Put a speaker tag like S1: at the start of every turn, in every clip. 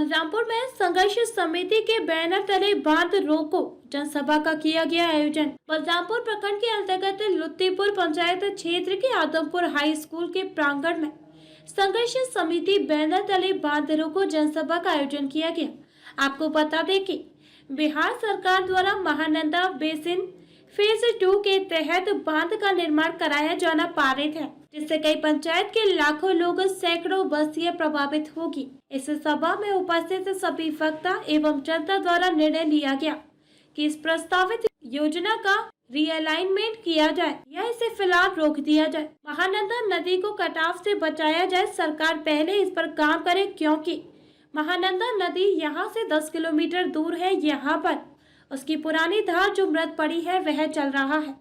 S1: बलरामपुर में संघर्ष समिति के बैनर तले बांध रोको जनसभा का किया गया आयोजन। बलरामपुर प्रखंड के अंतर्गत लुत्तीपुर पंचायत क्षेत्र के आदमपुर हाई स्कूल के प्रांगण में संघर्ष समिति बैनर तले बांध रोको जनसभा का आयोजन किया गया। आपको बता दें कि बिहार सरकार द्वारा महानंदा बेसिन फेज 2 के तहत बांध का निर्माण कराया जाना पारित है, जिससे कई पंचायत के लाखों लोग सैकड़ों बस्तियां प्रभावित होगी। इस सभा में उपस्थित सभी वक्ता एवं जनता द्वारा निर्णय लिया गया कि इस प्रस्तावित योजना का रीअलाइनमेंट किया जाए या इसे फिलहाल रोक दिया जाए। महानंदा नदी को कटाव से बचाया जाए। सरकार पहले इस पर काम करे, क्योंकि महानंदा नदी यहाँ से 10 किलोमीटर दूर है। यहाँ पर उसकी पुरानी धार जो मृत पड़ी है वह चल रहा है,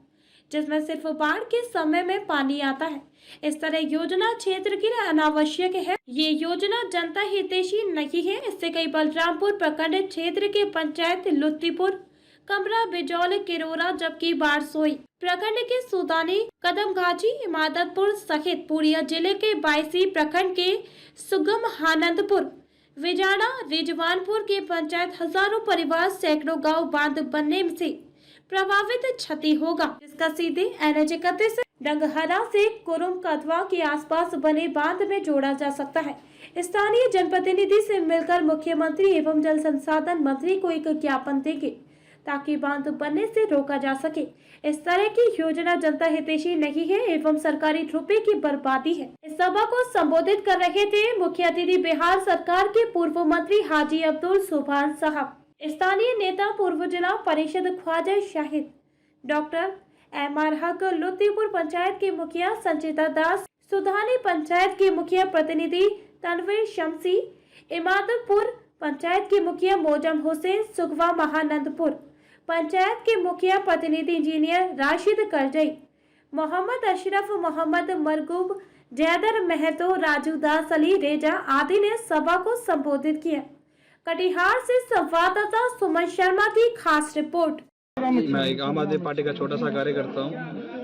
S1: जिसमें सिर्फ बाढ़ के समय में पानी आता है। इस तरह योजना क्षेत्र के लिए अनावश्यक है। ये योजना जनता हितैषी नहीं है। इससे कई बलरामपुर प्रखंड क्षेत्र के पंचायत लुत्तीपुर, कमरा, बिजौल, किरोरा जबकि बाढ़ सोई प्रखंड के सुदानी, कदमगाछी, इमादतपुर सहित पूर्णिया जिले के 22 प्रखंड के सुगम, आनंदपुर, विजाना, रिजवानपुर के पंचायत हजारों परिवार, सैकड़ों गांव बांध बनने से प्रभावित क्षति होगा, जिसका सीधे NH 31 से डंगहरा से कुरुम कथवा के आसपास बने बांध में जोड़ा जा सकता है। स्थानीय जनप्रतिनिधि से मिलकर मुख्यमंत्री एवं जल संसाधन मंत्री को एक ज्ञापन देंगे ताकि बांध बनने से रोका जा सके। इस तरह की योजना जनता हितैषी नहीं है एवं सरकारी रुपए की बर्बादी है। इस सभा को संबोधित कर रहे थे मुख्य अतिथि बिहार सरकार के पूर्व मंत्री हाजी अब्दुल सुभान साहब, स्थानीय नेता पूर्व जिला परिषद ख्वाजा शाहिद, डॉक्टर MR हक, लुत्तीपुर पंचायत के मुखिया संचिता दास, सुधानी पंचायत के मुखिया प्रतिनिधि तनवीर शमसी, इमादतपुर पंचायत के मुखिया मोजम हुसैन, सुगवा महानंदपुर पंचायत के मुखिया प्रतिनिधि इंजीनियर राशिद करजई, मोहम्मद अशरफ, मोहम्मद मरगूब, जैदर महतो, राजू दास, अली रेजा आदि ने सभा को संबोधित किया। कटिहार से संवाददाता सुमन शर्मा की खास रिपोर्ट।
S2: मैं एक आम आदमी पार्टी का छोटा सा कार्यकर्ता हूँ।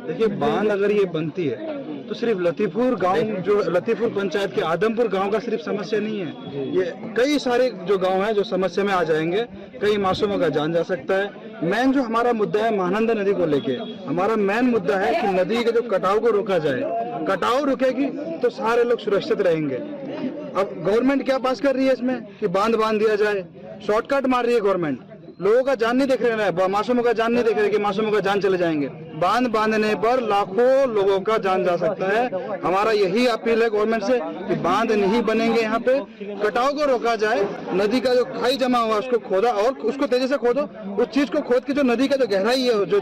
S2: देखिए, बांध अगर ये बनती है तो सिर्फ लतीपुर गांव, जो लतीपुर पंचायत के आदमपुर गांव का सिर्फ समस्या नहीं है, ये कई सारे जो गांव हैं जो समस्या में आ जाएंगे। कई मासूमों का जान जा सकता है। मेन जो हमारा मुद्दा है महानंदा नदी को लेके, हमारा मेन मुद्दा है कि नदी के जो कटाव को रोका जाए। कटाव रुकेगी तो सारे लोग सुरक्षित रहेंगे। अब गवर्नमेंट क्या पास कर रही है इसमें कि बांध दिया जाए, शॉर्टकट मार रही है गवर्नमेंट। लोगों का जान नहीं देख रहे हैं, मासूमों का जान नहीं देख रहे कि मासूमों का जान चले जाएंगे। बांध बांधने पर लाखों लोगों का जान जा सकता है। हमारा यही अपील है गवर्नमेंट से कि बांध नहीं बनेंगे, यहाँ पे कटाव को रोका जाए। नदी का जो खाई जमा हुआ उसको खोदा और उसको तेजी से खोदो। उस चीज को खोद के जो नदी का जो गहराई है जो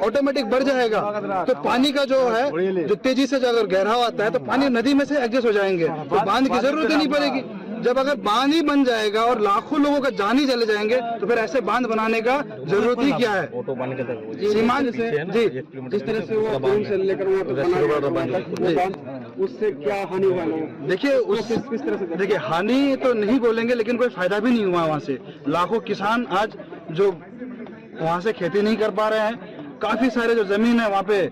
S2: ऑटोमेटिक बढ़ जाएगा, तो पानी का जो है जो तेजी से अगर गहराव आता है तो पानी नदी में से एडजस्ट हो जाएंगे, तो बांध की जरूरत ही नहीं पड़ेगी। जब अगर बांध ही बन जाएगा और लाखों लोगों का जान ही चले जाएंगे तो फिर ऐसे बांध बनाने का जरूरत ही क्या है। सीमांत से जी जिस तरह से वो से लेकर उससे क्या हानि हुआ? देखिए उस किस तरह से, देखिए हानि तो नहीं बोलेंगे, लेकिन कोई फायदा भी नहीं हुआ। वहाँ से लाखों किसान आज जो वहाँ से खेती नहीं कर पा रहे हैं। काफी सारे जो जमीन है वहाँ पे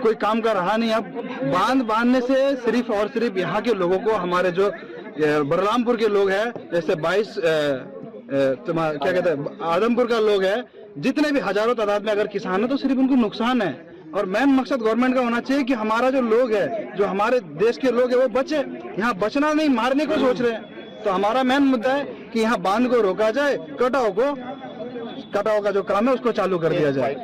S2: कोई काम का रहा नहीं। अब बांध बांधने से सिर्फ और सिर्फ यहाँ के लोगों को, हमारे जो बलरामपुर के लोग हैं, जैसे 22 क्या कहते हैं आदमपुर का लोग है, जितने भी हजारों तादाद में अगर किसान है तो सिर्फ उनको नुकसान है। और मेन मकसद गवर्नमेंट का होना चाहिए कि हमारा जो लोग है, जो हमारे देश के लोग है वो बचे। यहाँ बचना नहीं, मारने को सोच रहे हैं। तो हमारा मेन मुद्दा है कि यहाँ बांध को रोका जाए, कटाव का जो काम है उसको चालू कर दिया जाए।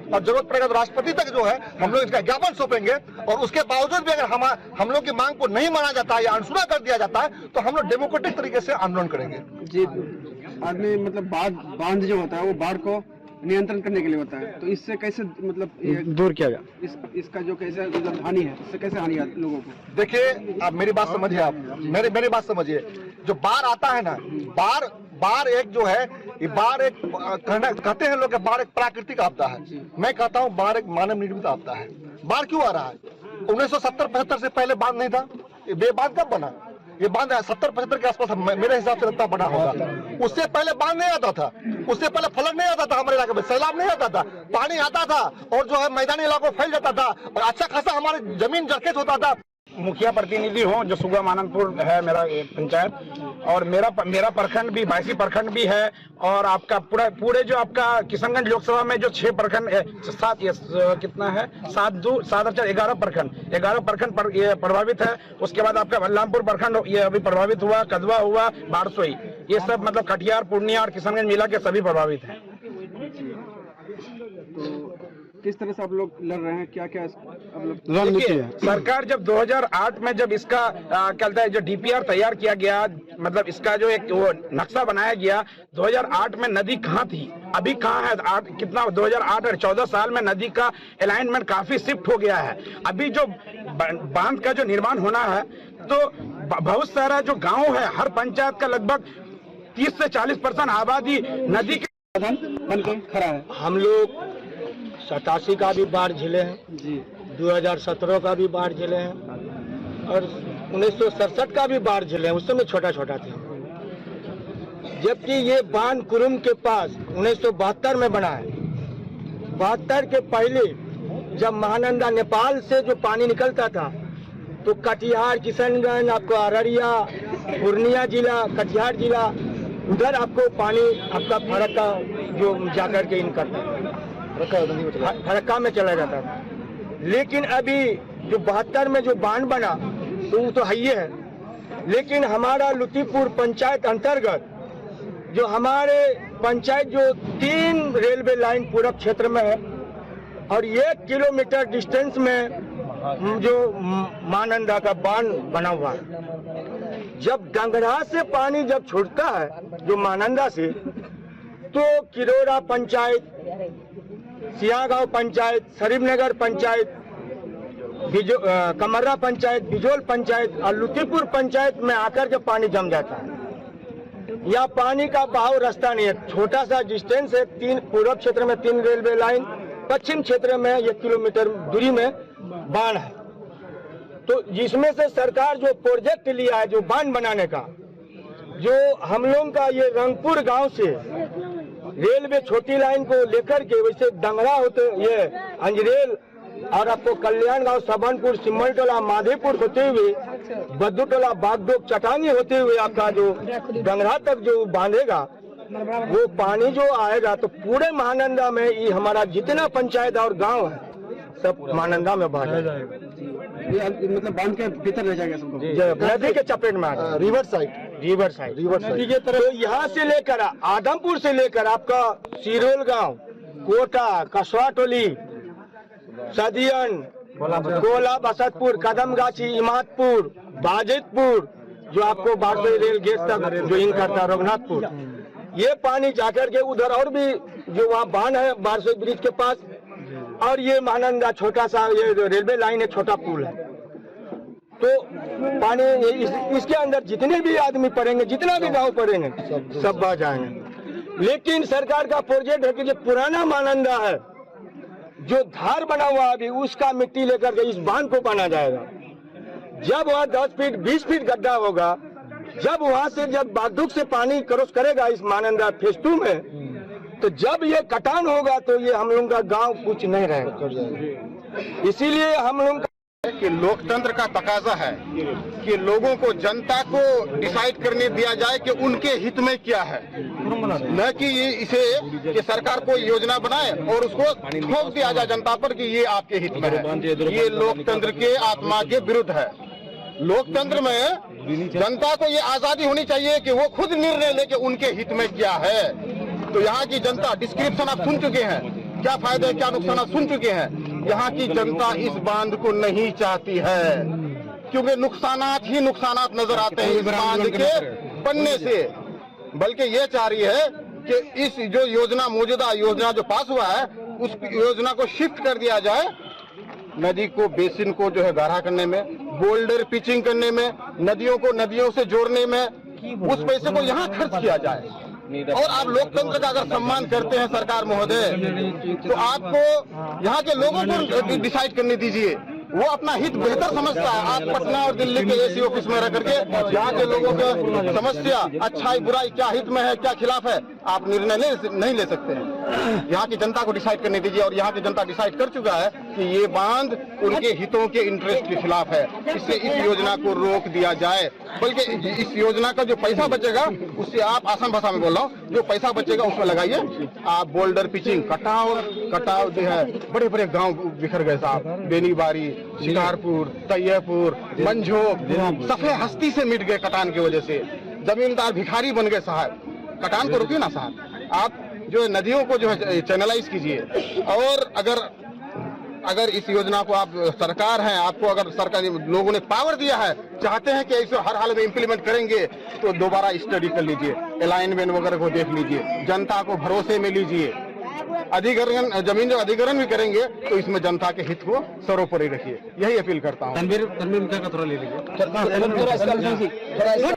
S3: और जरूरत पड़ेगा तो राष्ट्रपति तक जो है हम लोग इसका ज्ञापन सौंपेंगे। और उसके बावजूद भी अगर हम लोग की मांग को नहीं माना जाता है या अनसुना कर दिया जाता है तो हम लोग डेमोक्रेटिक तरीके से आंदोलन करेंगे। जी आदमी मतलब बांध जो होता है वो बाढ़ को नियंत्रण करने के लिए होता है, तो इससे कैसे मतलब
S2: दूर किया गया,
S3: इसका जो कैसे मतलब हानि है, इससे कैसे हानि है लोगों को? देखिए आप मेरी बात समझिए, आप मेरी बात समझिए। जो बाढ़ आता है ना, बाढ़ एक जो है, ये बाढ़ एक कहते हैं लोग कि बाढ़ एक प्राकृतिक आपदा है। मैं कहता हूँ बाढ़ एक मानव निर्मित आपदा है। बाढ़ क्यों आ रहा है? 1970-75 से पहले बांध नहीं था। ये बांध कब बना? ये बांध 70-75 के आसपास मेरे हिसाब से लगता बना होगा। उससे पहले बांध नहीं आता था, उससे पहले फ्लड नहीं आता था, हमारे इलाके में सैलाब नहीं आता था, पानी आता था और जो है मैदानी इलाकों में फैल जाता था और अच्छा खासा हमारी जमीन जरखेज होता था।
S4: मुखिया प्रतिनिधि हूँ, जो सुगा मानंदपुर है मेरा पंचायत, और मेरा प्रखंड भी 22 प्रखंड भी है। और आपका पूरे जो आपका किशनगंज लोकसभा में जो 6 प्रखंड कितना है 11 प्रखंड ये प्रभावित है। उसके बाद आपका बलरामपुर प्रखंड ये अभी प्रभावित हुआ, कदवा हुआ, बारसोई, ये सब मतलब कटिहार, पूर्णिया और किशनगंज मिला के सभी प्रभावित हैं।
S2: किस तरह से आप लोग लड़ रहे हैं, क्या क्या
S4: रणनीति है? सरकार जब 2008 में जब इसका कहता है जो डीपीआर तैयार किया गया, मतलब इसका जो एक वो नक्शा बनाया गया, 2008 में नदी कहाँ थी, अभी कहाँ है? 2008 और 14 साल में नदी का अलाइनमेंट काफी शिफ्ट हो गया है। अभी जो बांध का जो निर्माण होना है, तो बहुत सारा जो गाँव है, हर पंचायत का लगभग 30 से 40% आबादी नदी के
S2: बनकर खड़ा है।
S5: हम लोग 87 का भी बाढ़ झेले हैं
S2: जी,
S5: 2017 का भी बाढ़ झेले हैं और 1967 का भी बाढ़ झेले हैं। उस समय छोटा छोटा थे। जबकि ये बांध कुरुम के पास 1972 में बना है। 72 के पहले जब महानंदा नेपाल से जो पानी निकलता था, तो कटिहार, किशनगंज, आपको अररिया, पूर्णिया जिला, कटिहार जिला, उधर आपको पानी आपका फरक्का जो जाकर के इन करता है, फरक्का में चला जाता था। लेकिन अभी जो 72 में जो बांध बना, तो वो तो है ही है। लेकिन हमारा लुतीपुर पंचायत अंतर्गत जो हमारे पंचायत जो 3 रेलवे लाइन पूरब क्षेत्र में है और 1 किलोमीटर डिस्टेंस में जो महानंदा का बांध बना हुआ है। जब गंगरा से पानी जब छूटता है जो महानंदा से, तो किरोड़ा पंचायत, सियागांव पंचायत, शरीफनगर पंचायत, कमर्रा पंचायत, बिजोल पंचायत और लुतीपुर पंचायत में आकर के पानी जम जाता है। यहाँ पानी का बहाव रास्ता नहीं है। छोटा सा डिस्टेंस है, 3 पूर्व क्षेत्र में 3 रेलवे लाइन, पश्चिम क्षेत्र में 1 किलोमीटर दूरी में बांध है। तो जिसमें से सरकार जो प्रोजेक्ट लिया है जो बांध बनाने का, जो हम लोगों का ये रंगपुर गांव से रेलवे छोटी लाइन को लेकर के वैसे डंगरा होते ये अंजरेल और आपको कल्याण गांव, सबनपुर, सिम्मल टोला, माधेपुर होते हुए बद्दू टोला, बागडोक, चटांगी होते हुए आपका जो डंगरा तक जो बांधेगा, वो पानी जो आएगा तो पूरे महानंदा में ये हमारा जितना पंचायत और गांव है सब महानंदा में बह जाएगा।
S2: मतलब बांध के भीतर रह जाएगा सबको,
S5: नदी के चपेट में
S3: रिवर साइड
S5: नदी के तरफ। तो यहाँ से लेकर आदमपुर से लेकर आपका सिरोल गांव, कोटा, कसवा टोली, सदियन, गोला, बसतपुर, कदमगाछी, इमादपुर, बाजितपुर, जो आपको बारसोई रेल गेट तक जो इन करता है, रघुनाथपुर, ये पानी जाकर के उधर और भी जो वहाँ बांध है बारसोई ब्रिज के पास, और ये महानंदा छोटा सा ये रेलवे लाइन है, छोटा पुल है। तो पानी इसके अंदर जितने भी आदमी पड़ेंगे, जितना भी गांव पड़ेंगे, सब बह जाएंगे। लेकिन सरकार का प्रोजेक्ट है कि जो पुराना महानंदा है, जो धार बना हुआ अभी, उसका मिट्टी लेकर के इस बांध को बना जाएगा। जब वहाँ 10 फीट 20 फीट गड्ढा होगा, जब वहाँ से जब बागडुग से पानी क्रॉस करेगा इस महानंदा फेज 2 में, तो जब ये कटान होगा तो ये हम लोगों का गांव कुछ नहीं रहेगा। इसीलिए हम लोग
S3: कि लोकतंत्र का तकाजा है कि लोगों को, जनता को डिसाइड करने दिया जाए कि उनके हित में क्या है, न कि इसे कि सरकार कोई योजना बनाए और उसको ठोक दिया जाए जनता पर कि ये आपके हित में है। ये लोकतंत्र के आत्मा के विरुद्ध है। लोकतंत्र में जनता को ये आजादी होनी चाहिए कि वो खुद निर्णय ले कि उनके हित में क्या है। तो यहाँ की जनता, डिस्क्रिप्शन आप सुन चुके हैं, क्या फायदे क्या नुकसान आप सुन चुके हैं। यहाँ की जनता इस बांध को नहीं चाहती है, क्योंकि नुकसानात ही नुकसानात नजर आते हैं इस बांध के बनने से। बल्कि ये चाह रही है कि इस जो योजना, मौजूदा योजना जो पास हुआ है, उस योजना को शिफ्ट कर दिया जाए, नदी को, बेसिन को जो है गहरा करने में, बोल्डर पिचिंग करने में, नदियों को नदियों से जोड़ने में, उस पैसे को यहाँ खर्च किया जाए। और आप लोकतंत्र का अगर सम्मान करते हैं सरकार महोदय, तो आपको यहाँ के लोगों को डिसाइड करने दीजिए, वो अपना हित बेहतर समझता है। आप पटना और दिल्ली के एसी ऑफिस में रह करके यहाँ के लोगों की समस्या, अच्छाई बुराई, क्या हित में है क्या खिलाफ है, आप निर्णय नहीं ले सकते हैं। यहाँ की जनता को डिसाइड करने दीजिए, और यहाँ की जनता डिसाइड कर चुका है कि ये बांध उनके हितों के इंटरेस्ट के खिलाफ है। इससे इस योजना को रोक दिया जाए, बल्कि इस योजना का जो पैसा बचेगा उससे आप, आसान भाषा में बोल रहा हूँ, जो पैसा बचेगा उसमें लगाइए आप बोल्डर पिचिंग, कटाव जो है, बड़े बड़े गांव बिखर गए साहब, बेनीबारी, शिकारपुर, तैयपुर, मंझोक, सफे हस्ती से मिट गए कटान की वजह से। जमींदार भिखारी बन गए साहब। कटान को रुकिए ना साहब, आप जो है नदियों को जो है चैनलाइज कीजिए। और अगर इस योजना को आप, सरकार है, आपको अगर सरकारी लोगों ने पावर दिया है, चाहते हैं कि इसे हर हाल में इम्प्लीमेंट करेंगे, तो दोबारा स्टडी कर लीजिए, अलाइनमेंट वगैरह को देख लीजिए, जनता को भरोसे में लीजिए। अधिग्रहण, जमीन जो अधिग्रहण भी करेंगे तो इसमें जनता के हित को सर्वोपरि रखिए, यही अपील करता हूँ।